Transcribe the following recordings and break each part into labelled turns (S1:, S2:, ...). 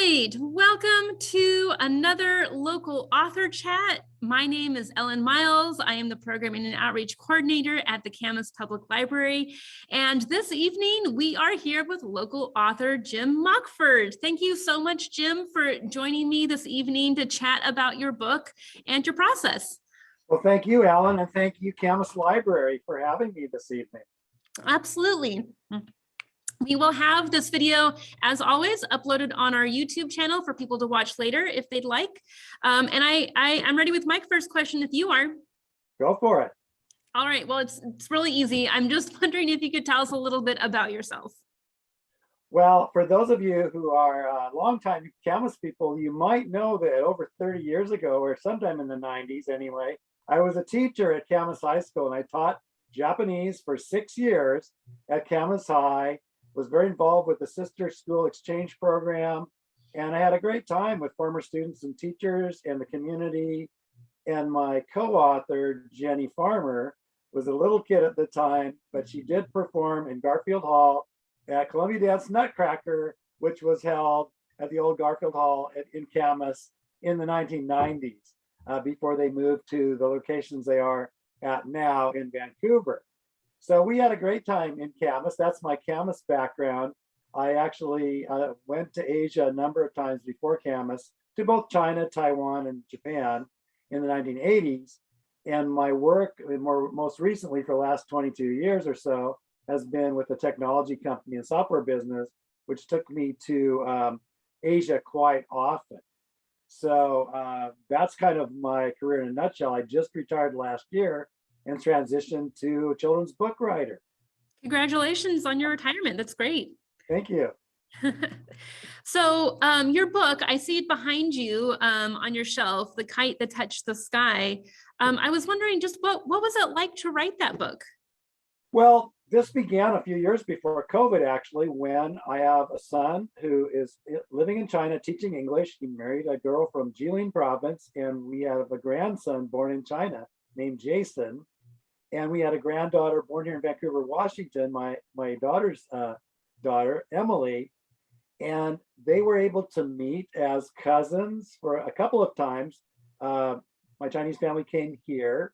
S1: right, welcome to another local author chat. My name is Ellen Miles. I am the Programming and Outreach Coordinator at the Camas Public Library. And this evening, we are here with local author Jim Mockford. Thank you so much, Jim, for joining me this evening to chat about your book and your process.
S2: Well, thank you, Ellen, and thank you, Camas Library, for having me this evening.
S1: Absolutely. We will have this video, as always, uploaded on our YouTube channel for people to watch later if they'd like. And I'm ready with my first question if you are.
S2: Go for it.
S1: All right, well, it's really easy. I'm just wondering if you could tell us a little bit about yourself.
S2: Well, for those of you who are longtime Camas people, you might know that over 30 years ago, or sometime in the 90s anyway, I was a teacher at Camas High School, and I taught Japanese for 6 years at Camas High. Was very involved with the sister school exchange program, and I had a great time with former students and teachers and the community. And my co-author, Jenny Farmer, was a little kid at the time, but she did perform in Garfield Hall at Columbia Dance Nutcracker, which was held at the old Garfield Hall in Camas in the 1990s, before they moved to the locations they are at now in Vancouver. So we had a great time in Camas. That's my Camas background. I actually went to Asia a number of times before Camas, to both China, Taiwan, and Japan in the 1980s. And my work, most recently for the last 22 years or so, has been with a technology company and software business, which took me to Asia quite often. So that's kind of my career in a nutshell. I just retired last year and transitioned to a children's book writer.
S1: Congratulations on your retirement. That's great.
S2: Thank you.
S1: So your book, I see it behind you on your shelf, The Kite That Touched the Sky. I was wondering just what was it like to write that book?
S2: Well, this began a few years before COVID, actually, when I have a son who is living in China teaching English. He married a girl from Jilin province, and we have a grandson born in China named Jason. And we had a granddaughter born here in Vancouver, Washington, my daughter's daughter, Emily. And they were able to meet as cousins for a couple of times. My Chinese family came here.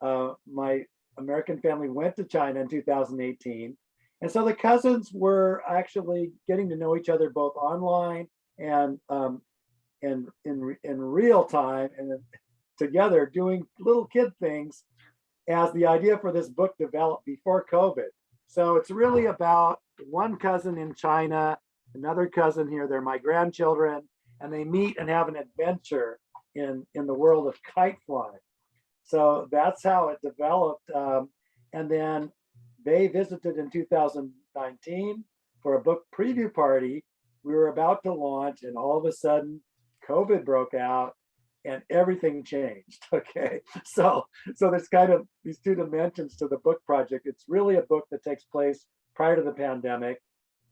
S2: My American family went to China in 2018. And so the cousins were actually getting to know each other both online and in real time, and together doing little kid things as the idea for this book developed before COVID. So it's really about one cousin in China, another cousin here, they're my grandchildren, and they meet and have an adventure in the world of kite flying. So that's how it developed. And then they visited in 2019 for a book preview party. We were about to launch, and all of a sudden COVID broke out and everything changed. Okay, so there's kind of these two dimensions to the book project. It's really a book that takes place prior to the pandemic,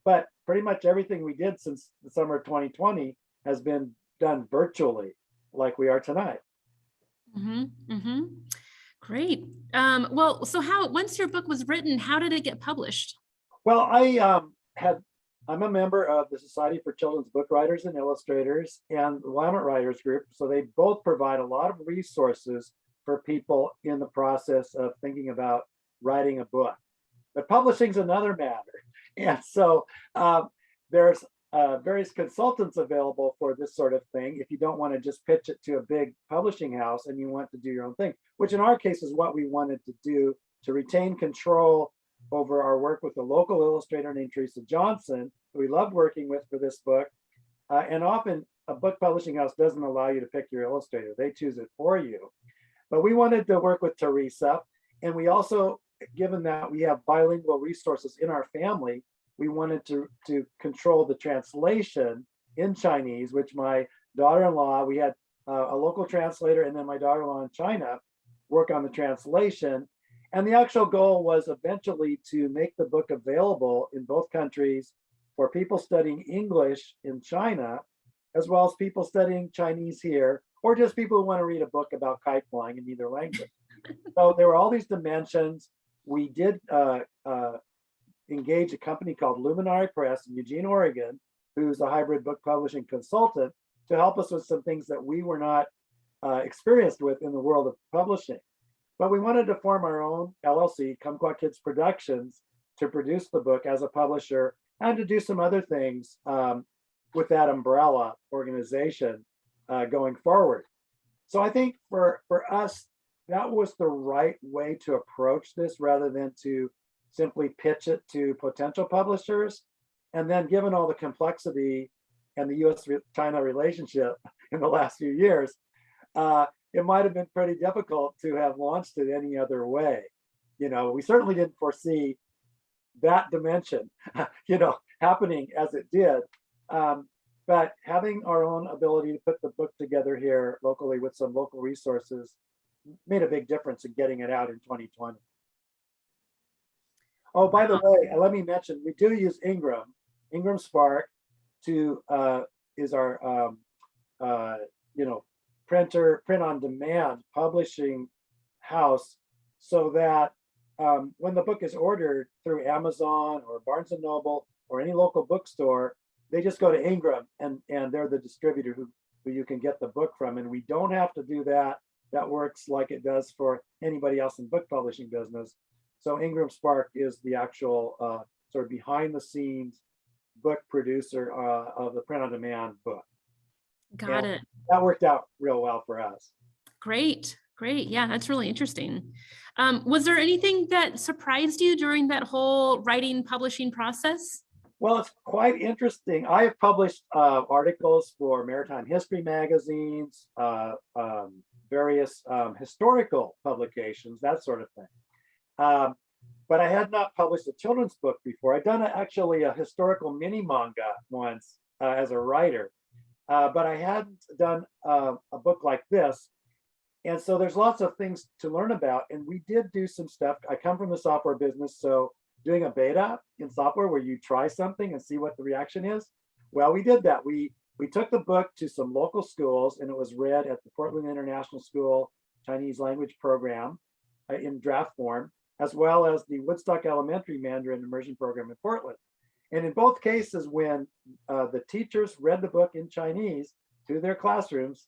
S2: but pretty much everything we did since the summer of 2020 has been done virtually, like we are tonight.
S1: Great. Well, so once your book was written, how did it get published?
S2: Well, I'm a member of the Society for Children's Book Writers and Illustrators and the Willamette Writers Group. So they both provide a lot of resources for people in the process of thinking about writing a book. But publishing's another matter. And so there's various consultants available for this sort of thing if you don't want to just pitch it to a big publishing house and you want to do your own thing, which in our case is what we wanted to do, to retain control over our work with a local illustrator named Teresa Johnson, who we loved working with for this book. And often a book publishing house doesn't allow you to pick your illustrator. They choose it for you. But we wanted to work with Teresa. And we also, given that we have bilingual resources in our family, we wanted to control the translation in Chinese, which my daughter-in-law, we had a local translator, and then my daughter-in-law in China work on the translation. And the actual goal was eventually to make the book available in both countries for people studying English in China, as well as people studying Chinese here, or just people who want to read a book about kite flying in either language. So there were all these dimensions. We did engage a company called Luminary Press in Eugene, Oregon, who's a hybrid book publishing consultant, to help us with some things that we were not experienced with in the world of publishing. But we wanted to form our own LLC, Kumquat Kids Productions, to produce the book as a publisher and to do some other things with that umbrella organization going forward. So I think for us, that was the right way to approach this rather than to simply pitch it to potential publishers. And then given all the complexity and the US-China relationship in the last few years, it might have been pretty difficult to have launched it any other way. We certainly didn't foresee that dimension, happening as it did. But having our own ability to put the book together here locally with some local resources made a big difference in getting it out in 2020. Oh, by the way, let me mention, we do use Ingram. Ingram Spark is our print on demand publishing house, so that when the book is ordered through Amazon or Barnes and Noble or any local bookstore, they just go to Ingram and they're the distributor who you can get the book from. And we don't have to do that. That works like it does for anybody else in book publishing business. So Ingram Spark is the actual sort of behind the scenes book producer of the print on demand book.
S1: Got it.
S2: That worked out real well for us.
S1: Great. Yeah, that's really interesting. Was there anything that surprised you during that whole writing, publishing process?
S2: Well, it's quite interesting. I have published articles for maritime history magazines, various historical publications, that sort of thing. But I had not published a children's book before. I'd done actually a historical mini manga once as a writer, but I hadn't done a book like this. And so there's lots of things to learn about. And we did do some stuff. I come from the software business, so doing a beta in software where you try something and see what the reaction is. Well, we did that. We took the book to some local schools, and it was read at the Portland International School Chinese language program in draft form, as well as the Woodstock Elementary Mandarin immersion program in Portland. And in both cases, when the teachers read the book in Chinese to their classrooms,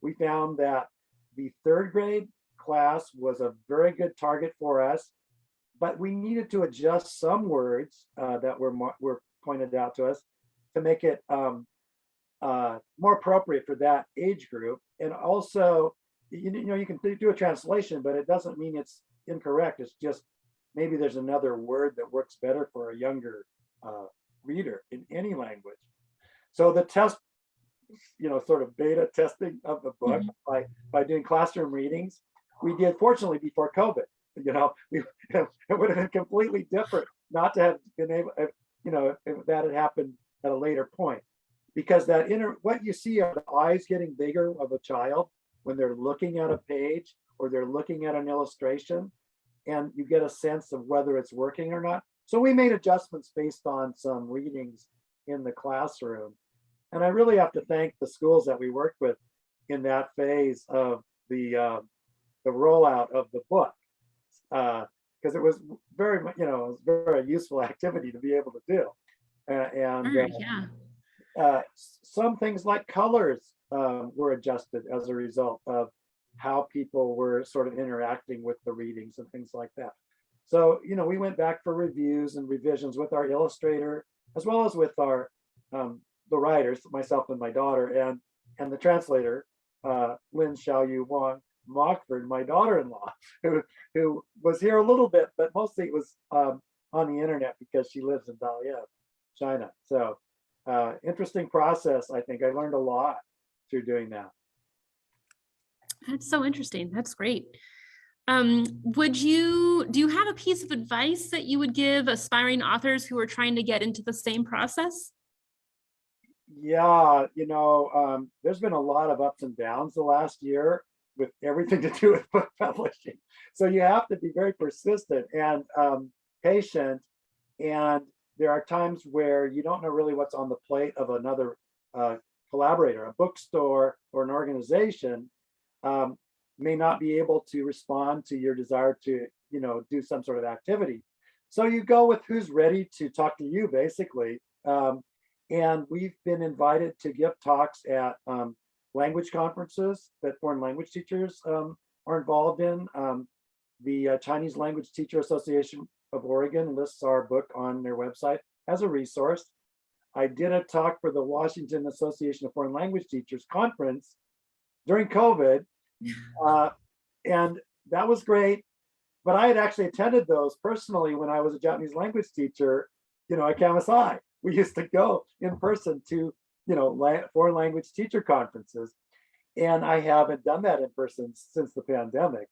S2: we found that the third grade class was a very good target for us, but we needed to adjust some words that were pointed out to us to make it more appropriate for that age group. And also, you can do a translation, but it doesn't mean it's incorrect. It's just maybe there's another word that works better for a younger reader in any language. So the test, sort of beta testing of the book by doing classroom readings, we did fortunately before COVID. It would have been completely different not to have been able, if that had happened at a later point, because what you see are the eyes getting bigger of a child when they're looking at a page or they're looking at an illustration, and you get a sense of whether it's working or not. So we made adjustments based on some readings in the classroom. And I really have to thank the schools that we worked with in that phase of the rollout of the book, because it was very, it was very useful activity to be able to do. Some things like colors were adjusted as a result of how people were sort of interacting with the readings and things like that. So, we went back for reviews and revisions with our illustrator, as well as with our the writers, myself and my daughter, and the translator, Lin Xiaoyu Wang Mockford, my daughter-in-law, who was here a little bit, but mostly it was on the internet because she lives in Dalian, China. So interesting process. I think I learned a lot through doing that.
S1: That's so interesting. That's great. Do you have a piece of advice that you would give aspiring authors who are trying to get into the same process?
S2: Yeah, there's been a lot of ups and downs the last year with everything to do with book publishing. So you have to be very persistent and patient. And there are times where you don't know really what's on the plate of another collaborator. A bookstore or an organization may not be able to respond to your desire to, do some sort of activity. So you go with who's ready to talk to you, basically. And we've been invited to give talks at language conferences that foreign language teachers are involved in. The Chinese Language Teacher Association of Oregon lists our book on their website as a resource. I did a talk for the Washington Association of Foreign Language Teachers conference during COVID, and that was great. But I had actually attended those personally when I was a Japanese language teacher, at Camas High. We used to go in person to, foreign language teacher conferences. And I haven't done that in person since the pandemic.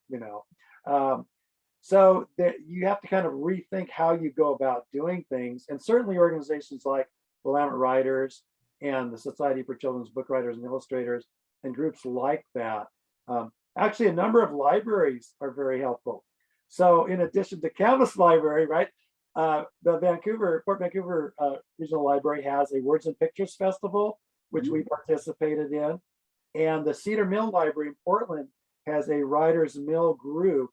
S2: So that you have to kind of rethink how you go about doing things. And certainly organizations like Willamette Writers and the Society for Children's Book Writers and Illustrators and groups like that. Actually, a number of libraries are very helpful. So in addition to Camas Library, right, the Port Vancouver Regional Library has a Words and Pictures Festival, which we participated in. And the Cedar Mill Library in Portland has a Writers Mill group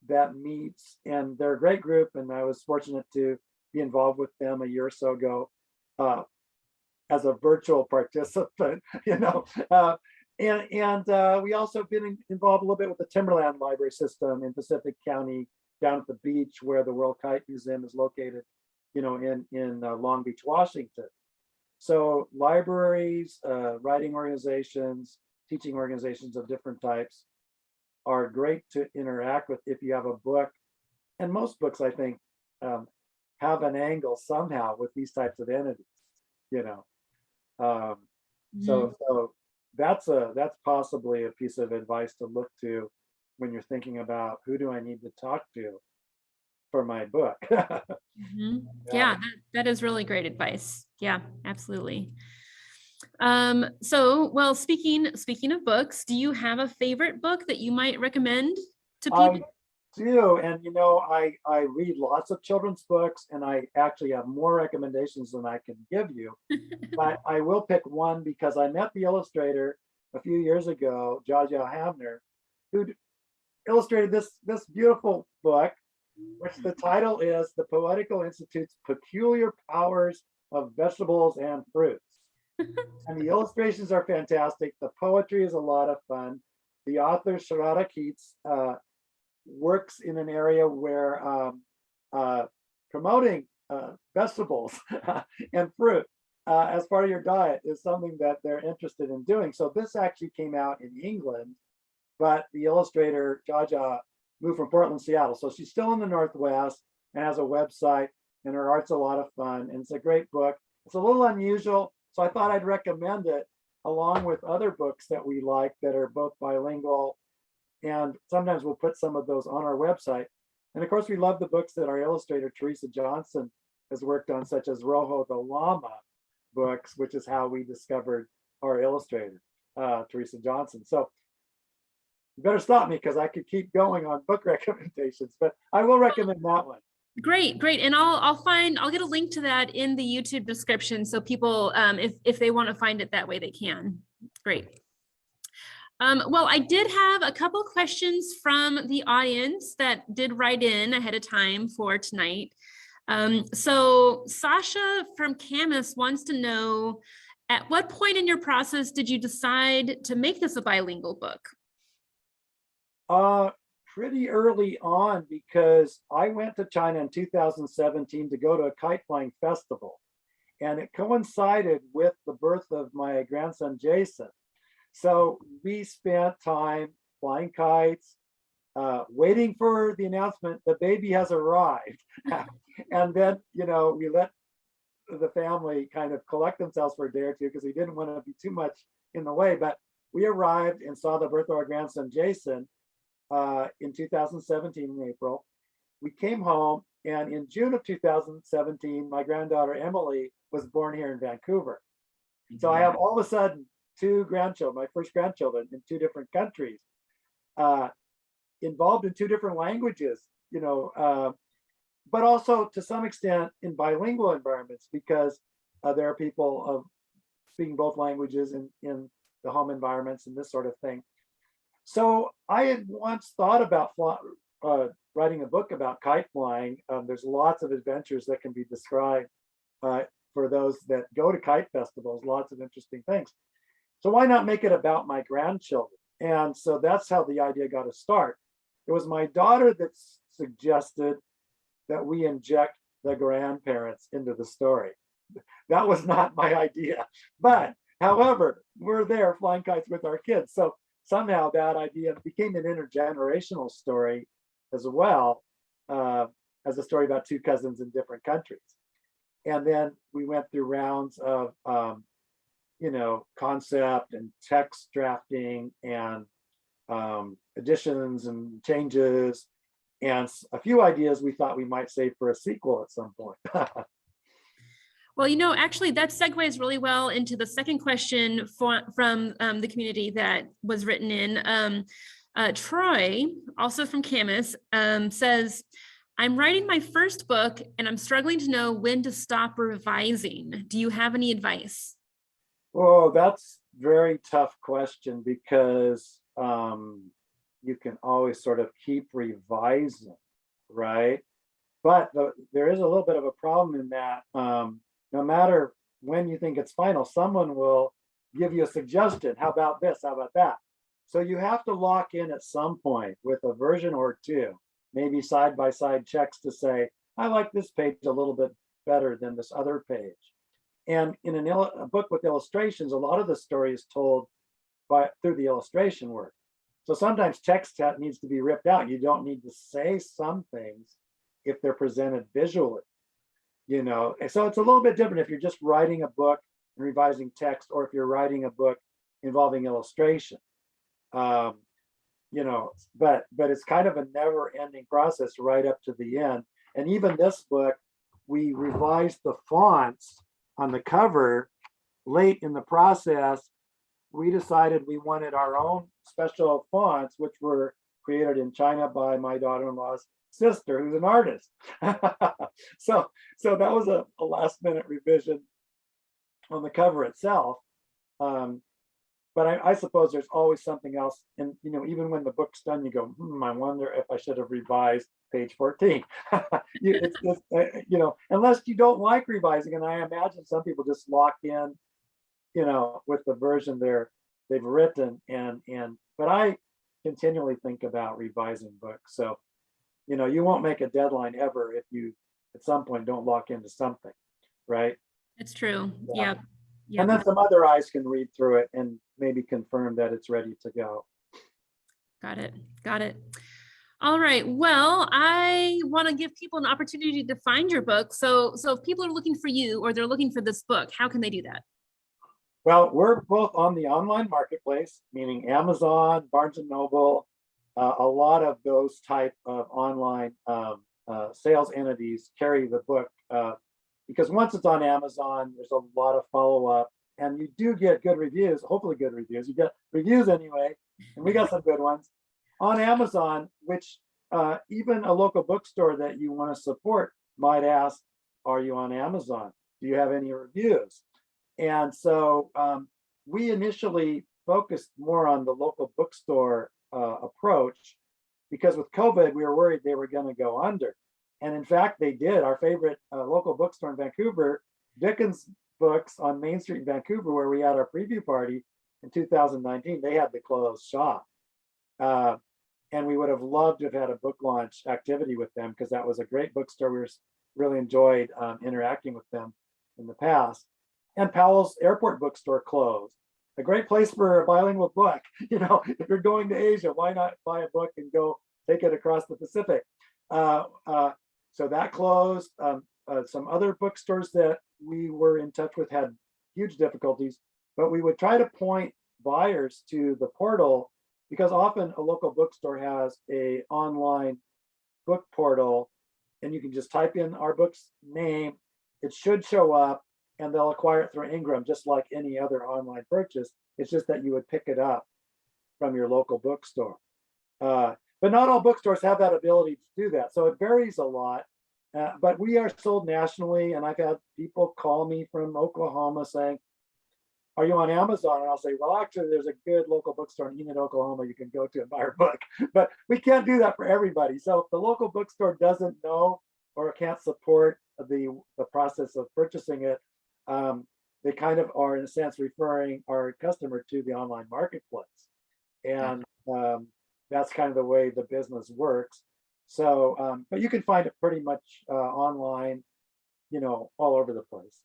S2: that meets, and they're a great group. And I was fortunate to be involved with them a year or so ago as a virtual participant, And we also been involved a little bit with the Timberland Library System in Pacific County, down at the beach where the World Kite Museum is located, in Long Beach, Washington. So libraries, writing organizations, teaching organizations of different types are great to interact with if you have a book. And most books, I think, have an angle somehow with these types of entities, So that's possibly a piece of advice to look to when you're thinking about who do I need to talk to for my book.
S1: Yeah, that is really great advice. Yeah, absolutely. Well, speaking of books, do you have a favorite book that you might recommend to people?
S2: I do, and I read lots of children's books, and I actually have more recommendations than I can give you. But I will pick one because I met the illustrator a few years ago, Jaja Havner, who illustrated this beautiful book, which the title is The Poetical Institute's Peculiar Powers of Vegetables and Fruits. And the illustrations are fantastic. The poetry is a lot of fun. The author, Sharada Keats, works in an area where promoting vegetables and fruit as part of your diet is something that they're interested in doing. So this actually came out in England, but the illustrator, Jaja, moved from Portland, Seattle. So she's still in the Northwest and has a website, and her art's a lot of fun. And it's a great book. It's a little unusual, so I thought I'd recommend it along with other books that we like that are both bilingual. And sometimes we'll put some of those on our website. And of course, we love the books that our illustrator, Teresa Johnson, has worked on, such as Rojo the Llama books, which is how we discovered our illustrator, Teresa Johnson. So you better stop me because I could keep going on book recommendations, but I will recommend that one.
S1: Great. And I'll get a link to that in the YouTube description. So people, if they want to find it that way, they can. Great. Well, I did have a couple questions from the audience that did write in ahead of time for tonight. So Sasha from Camas wants to know, at what point in your process did you decide to make this a bilingual book?
S2: Pretty early on, because I went to China in 2017 to go to a kite flying festival, and it coincided with the birth of my grandson Jason. So we spent time flying kites, waiting for the announcement the baby has arrived. And then, we let the family kind of collect themselves for a day or two because we didn't want to be too much in the way. But we arrived and saw the birth of our grandson Jason in 2017 in April. We came home, and in June of 2017, my granddaughter Emily was born here in Vancouver. So I have all of a sudden two grandchildren, my first grandchildren, in two different countries, involved in two different languages, but also to some extent in bilingual environments, because there are people of speaking both languages in the home environments and this sort of thing. So I had once thought about writing a book about kite flying. There's lots of adventures that can be described for those that go to kite festivals, lots of interesting things. So why not make it about my grandchildren? And so that's how the idea got to start. It was my daughter that suggested that we inject the grandparents into the story. That was not my idea. But however, we're there flying kites with our kids. So somehow that idea became an intergenerational story as well, as a story about two cousins in different countries. And then we went through rounds of, concept and text drafting and additions and changes, and a few ideas we thought we might save for a sequel at some point.
S1: Well, actually, that segues really well into the second question from the community that was written in. Troy, also from Camas, says, I'm writing my first book and I'm struggling to know when to stop revising. Do you have any advice?
S2: Oh, that's a very tough question because you can always sort of keep revising, right? But there is a little bit of a problem in that no matter when you think it's final, someone will give you a suggestion. How about this? How about that? So you have to lock in at some point with a version or two, maybe side by side checks to say, I like this page a little bit better than this other page. And in a book with illustrations, a lot of the story is told through the illustration work. So sometimes text needs to be ripped out. You don't need to say some things if they're presented visually, And so it's a little bit different if you're just writing a book and revising text, or if you're writing a book involving illustration. But it's kind of a never-ending process right up to the end. And even this book, we revised the fonts on the cover late in the process. We decided we wanted our own special fonts, which were created in China by my daughter-in-law's sister, who's an artist. so that was a last-minute revision on the cover itself. But I suppose there's always something else. And, even when the book's done, you go, I wonder if I should have revised page 14. Unless you don't like revising. And I imagine some people just lock in, with the version they've written. But I continually think about revising books. So, you won't make a deadline ever if you, at some point, don't lock into something, right?
S1: It's true.
S2: Yeah.
S1: Yep.
S2: And then some other eyes can read through it and maybe confirm that it's ready to go.
S1: Got it. All right. Well, I want to give people an opportunity to find your book. So if people are looking for you or they're looking for this book, how can they do that?
S2: Well, we're both on the online marketplace, meaning Amazon, Barnes and Noble, a lot of those type of online sales entities carry the book. Because once it's on Amazon, there's a lot of follow-up, and you do get good reviews, hopefully good reviews. You get reviews anyway, and we got some good ones. On Amazon, which even a local bookstore that you want to support might ask, are you on Amazon? Do you have any reviews? And so we initially focused more on the local bookstore approach, because with COVID, we were worried they were going to go under. And in fact, they did. Our favorite local bookstore in Vancouver, Dickens Books on Main Street in Vancouver, where we had our preview party in 2019, they had to close shop. And we would have loved to have had a book launch activity with them, because that was a great bookstore. We really enjoyed interacting with them in the past. And Powell's Airport Bookstore closed. A great place for a bilingual book. If you're going to Asia, why not buy a book and go take it across the Pacific? So that closed. Some other bookstores that we were in touch with had huge difficulties, but we would try to point buyers to the portal, because often a local bookstore has a online book portal, and you can just type in our book's name. It should show up, and they'll acquire it through Ingram, just like any other online purchase. It's just that you would pick it up from your local bookstore. But not all bookstores have that ability to do that. So it varies a lot. But we are sold nationally, and I've had people call me from Oklahoma saying, are you on Amazon? And I'll say, well, actually, there's a good local bookstore in Enid, Oklahoma you can go to and buy our book. But we can't do that for everybody. So if the local bookstore doesn't know or can't support the process of purchasing it, they kind of are, in a sense, referring our customer to the online marketplace. And that's kind of the way the business works. So, but you can find it pretty much online, all over the place.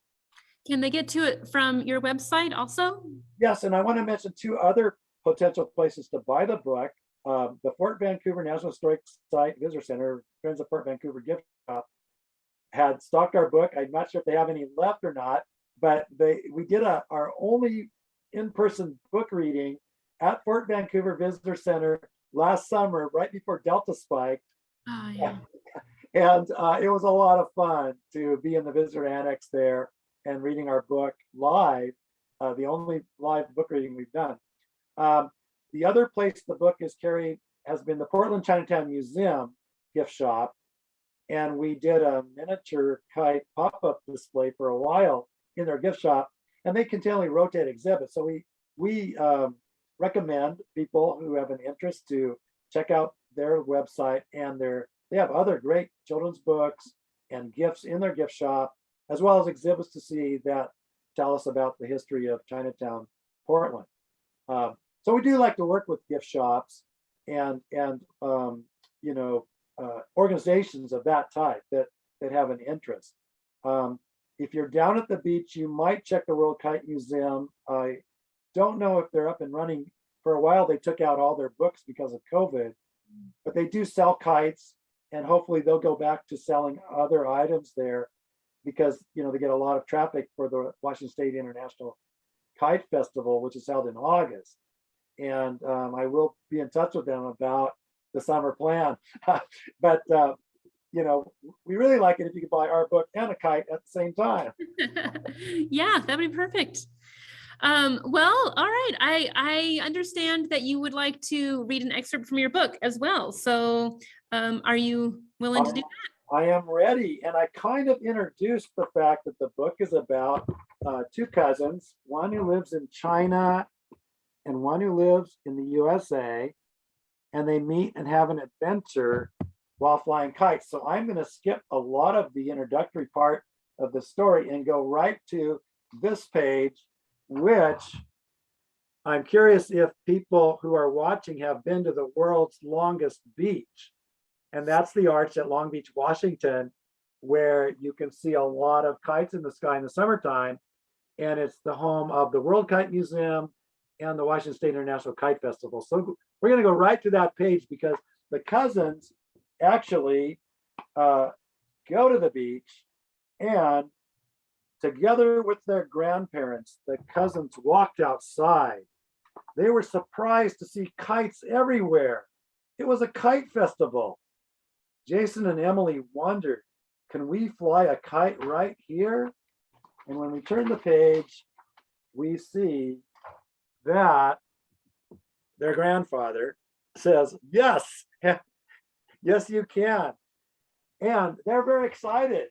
S1: Can they get to it from your website also?
S2: Yes, and I want to mention two other potential places to buy the book. The Fort Vancouver National Historic Site Visitor Center, Friends of Fort Vancouver Gift Shop, had stocked our book. I'm not sure if they have any left or not, but we did our only in-person book reading at Fort Vancouver Visitor Center last summer, right before Delta spiked.
S1: Oh, yeah.
S2: And it was a lot of fun to be in the visitor annex there and reading our book live, the only live book reading we've done. The other place the book is carried has been the Portland Chinatown Museum gift shop. And we did a miniature kite pop-up display for a while in their gift shop, and they continually rotate exhibits. So we recommend people who have an interest to check out their website, and they have other great children's books and gifts in their gift shop, as well as exhibits to see that tell us about the history of Chinatown, Portland. So we do like to work with gift shops and organizations of that type that have an interest. If you're down at the beach, you might check the World Kite Museum. I don't know if they're up and running. For a while, they took out all their books because of COVID, but they do sell kites, and hopefully they'll go back to selling other items there because they get a lot of traffic for the Washington State International Kite Festival, which is held in August. And I will be in touch with them about the summer plan. But we really like it if you could buy our book and a kite at the same time.
S1: Yeah, that'd be perfect. Well, all right. I understand that you would like to read an excerpt from your book as well. So are you willing to do that?
S2: I am ready. And I kind of introduced the fact that the book is about two cousins, one who lives in China and one who lives in the USA, and they meet and have an adventure while flying kites. So I'm going to skip a lot of the introductory part of the story and go right to this page, which I'm curious if people who are watching have been to the world's longest beach. And that's the arch at Long Beach, Washington, where you can see a lot of kites in the sky in the summertime. And it's the home of the World Kite Museum and the Washington State International Kite Festival. So we're going to go right to that page because the cousins actually go to the beach, and together with their grandparents, the cousins walked outside. They were surprised to see kites everywhere. It was a kite festival. Jason and Emily wondered, can we fly a kite right here? And when we turn the page, we see that their grandfather says, yes, yes, you can. And they're very excited.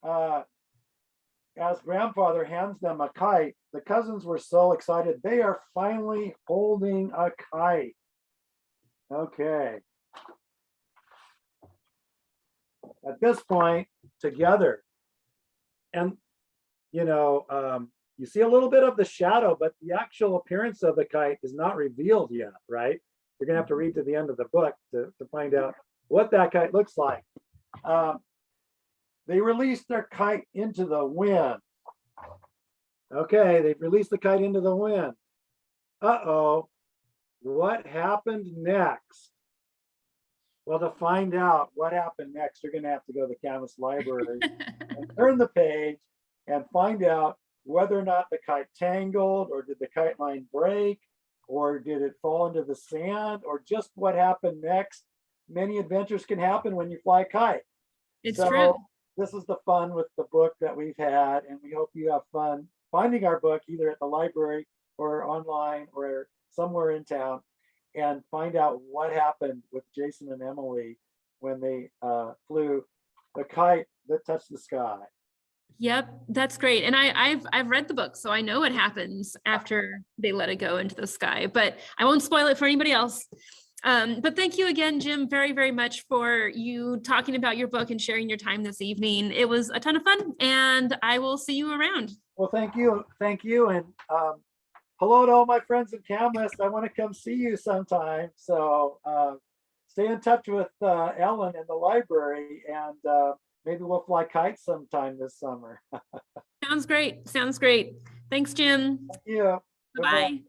S2: As grandfather hands them a kite, the cousins were so excited. They are finally holding a kite. Okay. At this point, together. And, you see a little bit of the shadow, but the actual appearance of the kite is not revealed yet, right? You're going to have to read to the end of the book to find out what that kite looks like. They released their kite into the wind. Okay, they've released the kite into the wind. Uh-oh, what happened next? Well, to find out what happened next, you're going to have to go to the Camas Library and turn the page and find out whether or not the kite tangled, or did the kite line break, or did it fall into the sand, or just what happened next. Many adventures can happen when you fly a kite.
S1: It's true.
S2: This is the fun with the book that we've had, and we hope you have fun finding our book either at the library or online or somewhere in town, and find out what happened with Jason and Emily when they flew the kite that touched the sky.
S1: Yep, that's great. And I've read the book, so I know what happens after they let it go into the sky, but I won't spoil it for anybody else. But thank you again, Jim, very, very much for you talking about your book and sharing your time this evening. It was a ton of fun, and I will see you around.
S2: Well, thank you. Thank you. And hello to all my friends in Camas. I want to come see you sometime. So stay in touch with Ellen in the library, and maybe we'll fly kites sometime this summer.
S1: Sounds great. Sounds great. Thanks, Jim.
S2: Thank you. Goodbye.
S1: Bye.